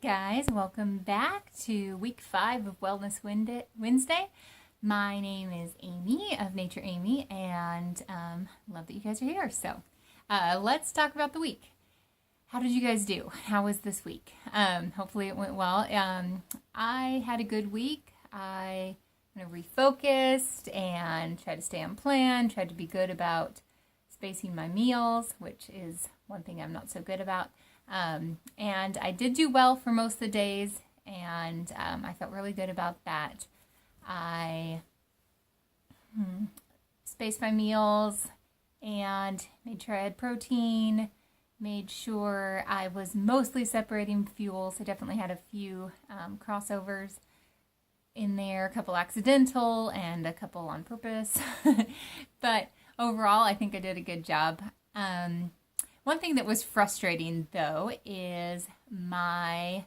guys, welcome back to week 5 of Wellness Wednesday. My name is Amy of Nature Amy, and love that you guys are here. So let's talk about the week. How did you guys do? How was this week? Hopefully it went well. I had a good week. I refocused and tried to stay on plan, tried to be good about spacing my meals, which is one thing I'm not so good about. And I did do well for most of the days, and I felt really good about that. I spaced my meals and made sure I had protein, made sure I was mostly separating fuels. I definitely had a few crossovers in there, a couple accidental and a couple on purpose. But overall, I think I did a good job. One thing that was frustrating, though, is my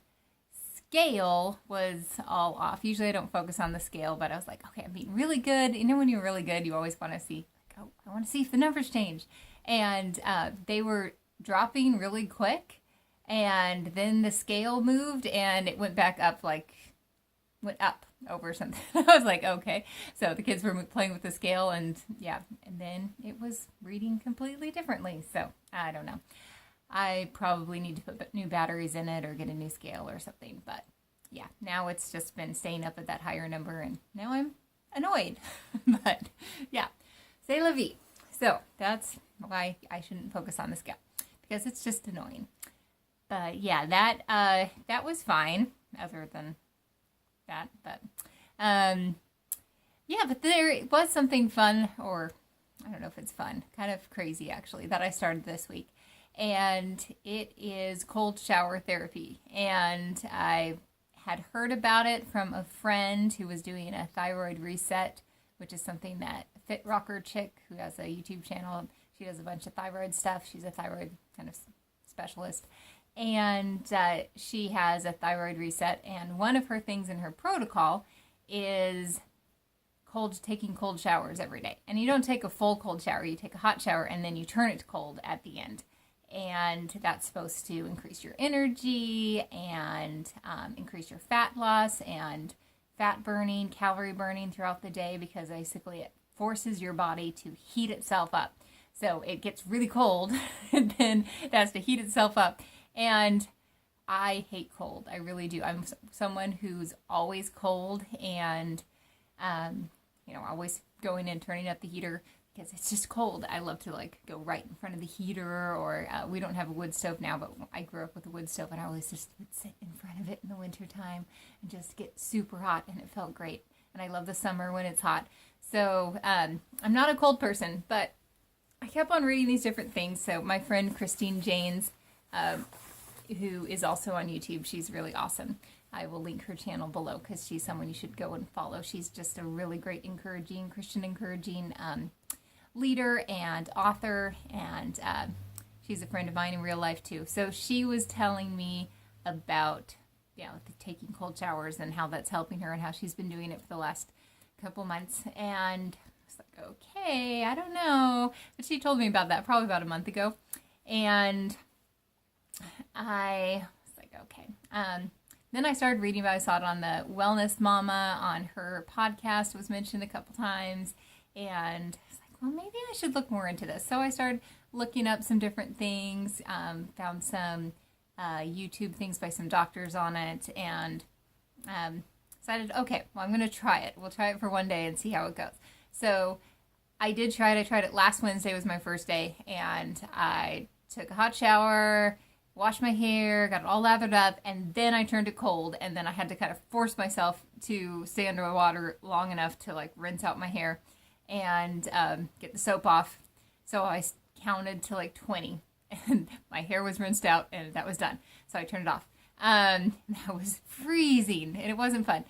scale was all off. Usually I don't focus on the scale, but I was like, okay, I'm being really good. You know, when you're really good, you always want to see, like, oh, I want to see if the numbers change. And they were dropping really quick, and then the scale moved, and it went back up, went up over something. I was like, okay. So the kids were playing with the scale, and then it was reading completely differently. So I don't know. I probably need to put new batteries in it or get a new scale or something. But yeah, now it's just been staying up at that higher number, and now I'm annoyed. But yeah, c'est la vie. So that's why I shouldn't focus on the scale, because it's just annoying. But yeah, that was fine, other than that. But but there was something fun, or I don't know if it's fun, kind of crazy actually, that I started this week. And it is cold shower therapy. And I had heard about it from a friend who was doing a thyroid reset, which is something that Fit Rocker Chick, who has a YouTube channel, she does a bunch of thyroid stuff. She's a thyroid kind of specialist. And she has a thyroid reset. And one of her things in her protocol is taking cold showers every day. And you don't take a full cold shower. You take a hot shower, and then you turn it to cold at the end. And that's supposed to increase your energy and increase your fat loss and fat burning, calorie burning throughout the day, because basically it forces your body to heat itself up. So it gets really cold, and then it has to heat itself up. And I hate cold. I really do. I'm someone who's always cold, and always going and turning up the heater because it's just cold. I love to go right in front of the heater, or we don't have a wood stove now, but I grew up with a wood stove, and I always just would sit in front of it in the winter time and just get super hot, and it felt great. And I love the summer when it's hot. So I'm not a cold person, but I kept on reading these different things. So my friend Christine Janes, who is also on YouTube, she's really awesome. I will link her channel below, because she's someone you should go and follow. She's just a really great Christian encouraging leader and author, and she's a friend of mine in real life too. So she was telling me about taking cold showers and how that's helping her, and how she's been doing it for the last couple months. And I was like, okay, I don't know. But she told me about that probably about a month ago, and I was like, okay. Then I started reading about it. I saw it on the Wellness Mama, on her podcast. It was mentioned a couple times. And I was like, well, maybe I should look more into this. So I started looking up some different things, found some YouTube things by some doctors on it, and decided, okay, well, I'm going to try it. We'll try it for one day and see how it goes. So I did try it. I tried it last Wednesday, was my first day, and I took a hot shower, washed my hair, got it all lathered up, and then I turned it cold, and then I had to kind of force myself to stay under the water long enough to rinse out my hair and get the soap off. So I counted to 20, and my hair was rinsed out, and that was done. So I turned it off. That was freezing, and it wasn't fun.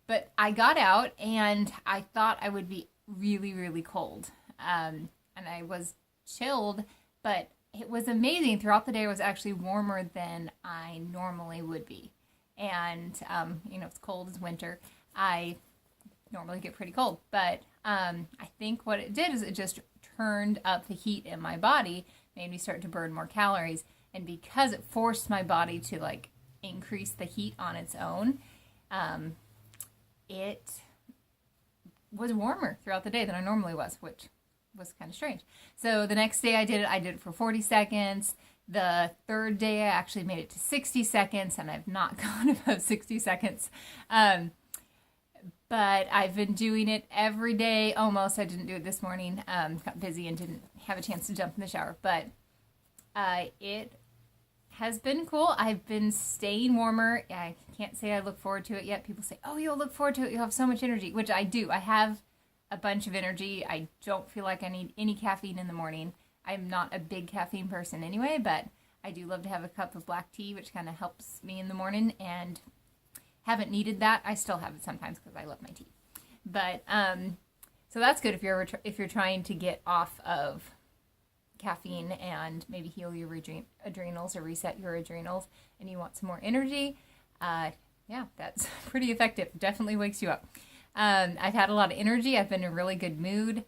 But I got out, and I thought I would be really, really cold. And I was chilled, but it was amazing. Throughout the day, it was actually warmer than I normally would be. And, it's cold as winter. I normally get pretty cold. But I think what it did is it just turned up the heat in my body, made me start to burn more calories. And because it forced my body to increase the heat on its own, it was warmer throughout the day than I normally was, which was kind of strange. So the next day I did it for 40 seconds. The third day I actually made it to 60 seconds, and I've not gone above 60 seconds. But I've been doing it every day almost. I didn't do it this morning. Got busy and didn't have a chance to jump in the shower. But it has been cool. I've been staying warmer. I can't say I look forward to it yet. People say, oh, you'll look forward to it. You'll have so much energy, which I do. I have a bunch of energy. I don't feel like I need any caffeine in the morning. I'm not a big caffeine person anyway, but I do love to have a cup of black tea, which kind of helps me in the morning, and haven't needed that. I still have it sometimes because I love my tea. But so that's good if you're trying to get off of caffeine and maybe heal your adrenals or reset your adrenals, and you want some more energy. Yeah, that's pretty effective. Definitely wakes you up. I've had a lot of energy. I've been in a really good mood.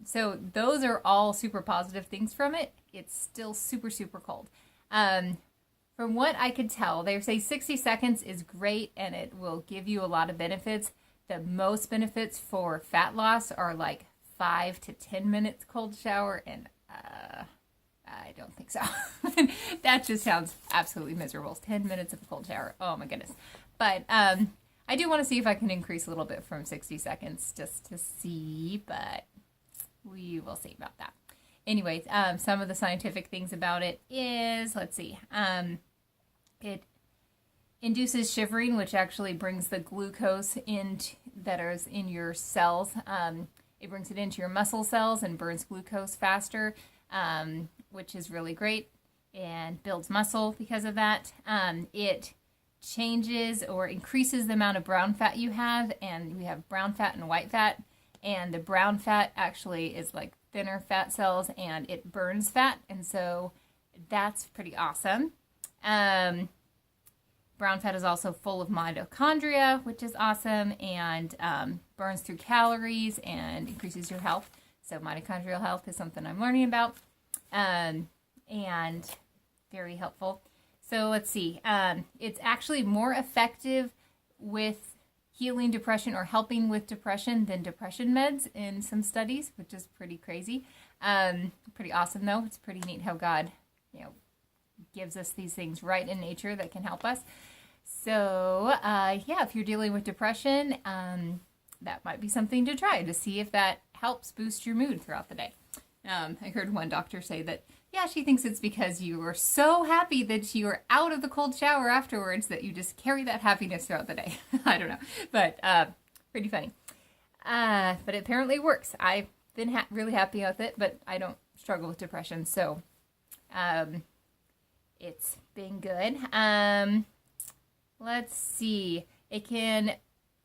So those are all super positive things from it. It's still super, super cold. From what I could tell, they say 60 seconds is great and it will give you a lot of benefits. The most benefits for fat loss are like 5 to 10 minutes cold shower, and I don't think so. That just sounds absolutely miserable. 10 minutes of a cold shower. Oh my goodness. But I do want to see if I can increase a little bit from 60 seconds just to see, but we will see about that. Anyways, some of the scientific things about it is, let's see, it induces shivering, which actually brings the glucose that is in your cells. It brings it into your muscle cells and burns glucose faster, which is really great, and builds muscle because of that. It changes or increases the amount of brown fat you have, and we have brown fat and white fat, and the brown fat actually is like thinner fat cells, and it burns fat, and so that's pretty awesome. Brown fat is also full of mitochondria, which is awesome, and burns through calories and increases your health. So mitochondrial health is something I'm learning about, and very helpful. So let's see. It's actually more effective with healing depression or helping with depression than depression meds in some studies, which is pretty crazy. Pretty awesome though. It's pretty neat how God, gives us these things right in nature that can help us. So yeah, if you're dealing with depression, that might be something to try to see if that helps boost your mood throughout the day. I heard one doctor say that, yeah, she thinks it's because you were so happy that you were out of the cold shower afterwards that you just carry that happiness throughout the day. I don't know, but pretty funny. But it apparently works. I've been really happy with it, but I don't struggle with depression, so it's been good. Let's see. It can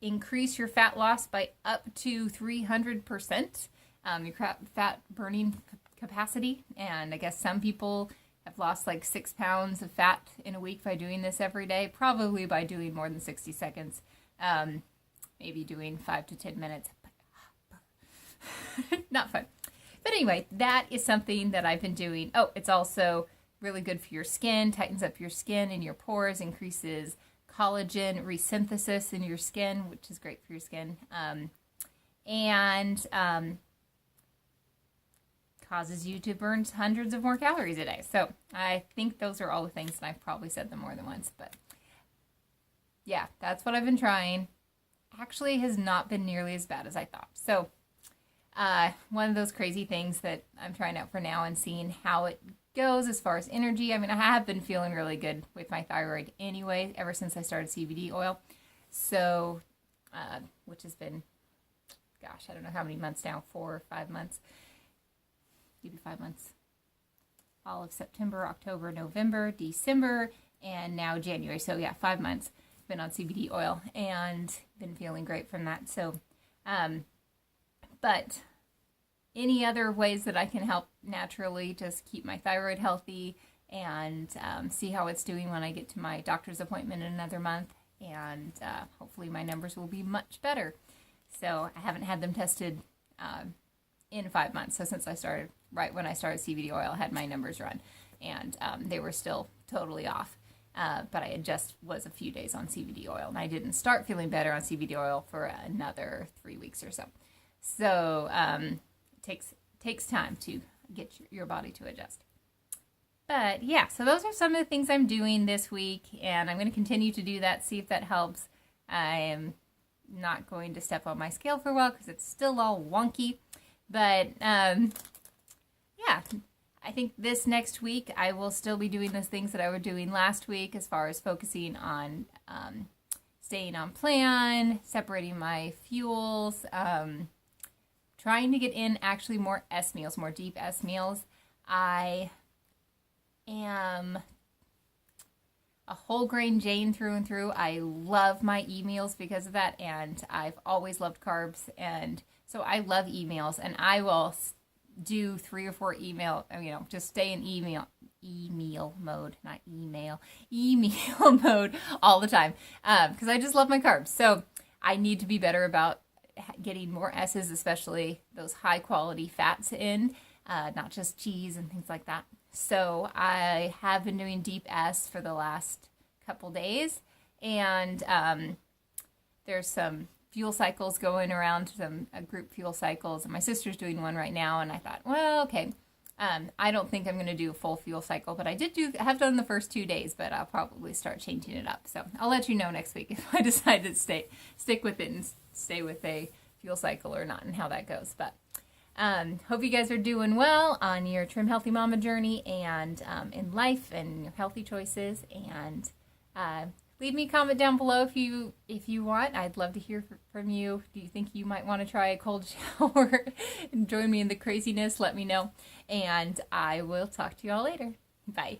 increase your fat loss by up to 300%. Your fat burning capacity, and I guess some people have lost like 6 pounds of fat in a week by doing this every day, probably by doing more than 60 seconds, maybe doing 5 to 10 minutes. Not fun. But anyway, that is something that I've been doing. Oh, it's also really good for your skin, tightens up your skin and your pores, increases collagen resynthesis in your skin, which is great for your skin, and causes you to burn hundreds of more calories a day. So I think those are all the things, and I've probably said them more than once, but yeah, that's what I've been trying. Actually has not been nearly as bad as I thought. So one of those crazy things that I'm trying out for now and seeing how it goes as far as energy. I mean, I have been feeling really good with my thyroid anyway, ever since I started CBD oil. So, which has been, gosh, I don't know how many months now, 4 or 5 months. Maybe 5 months. All of September, October, November, December, and now January. So yeah, 5 months. Been on CBD oil and been feeling great from that. So, but any other ways that I can help naturally just keep my thyroid healthy and see how it's doing when I get to my doctor's appointment in another month, and hopefully my numbers will be much better. So I haven't had them tested in 5 months. So since I started, right when I started CBD oil, I had my numbers run, and they were still totally off. but I just was a few days on CBD oil, and I didn't start feeling better on CBD oil for another 3 weeks or so. So it takes time to get your body to adjust. But yeah, so those are some of the things I'm doing this week, and I'm going to continue to do that, see if that helps. I am not going to step on my scale for a while because it's still all wonky. But yeah, I think this next week I will still be doing those things that I was doing last week as far as focusing on staying on plan, separating my fuels, trying to get in actually more S meals, more deep S meals. I am a whole grain Jane through and through. I love my e-meals because of that, and I've always loved carbs, and so I love emails, and I will do 3 or 4 email, just stay in email mode, not email mode all the time, because I just love my carbs. So I need to be better about getting more S's, especially those high quality fats in, not just cheese and things like that. So I have been doing deep S for the last couple days, and there's some fuel cycles going around, some group fuel cycles, and my sister's doing one right now, and I thought, well, okay, I don't think I'm going to do a full fuel cycle, but I have done the first 2 days, but I'll probably start changing it up. So I'll let you know next week if I decide to stick with it and stay with a fuel cycle or not, and how that goes. But hope you guys are doing well on your Trim Healthy Mama journey, and in life and your healthy choices. And leave me a comment down below if you want. I'd love to hear from you. Do you think you might want to try a cold shower and join me in the craziness? Let me know, and I will talk to you all later. Bye.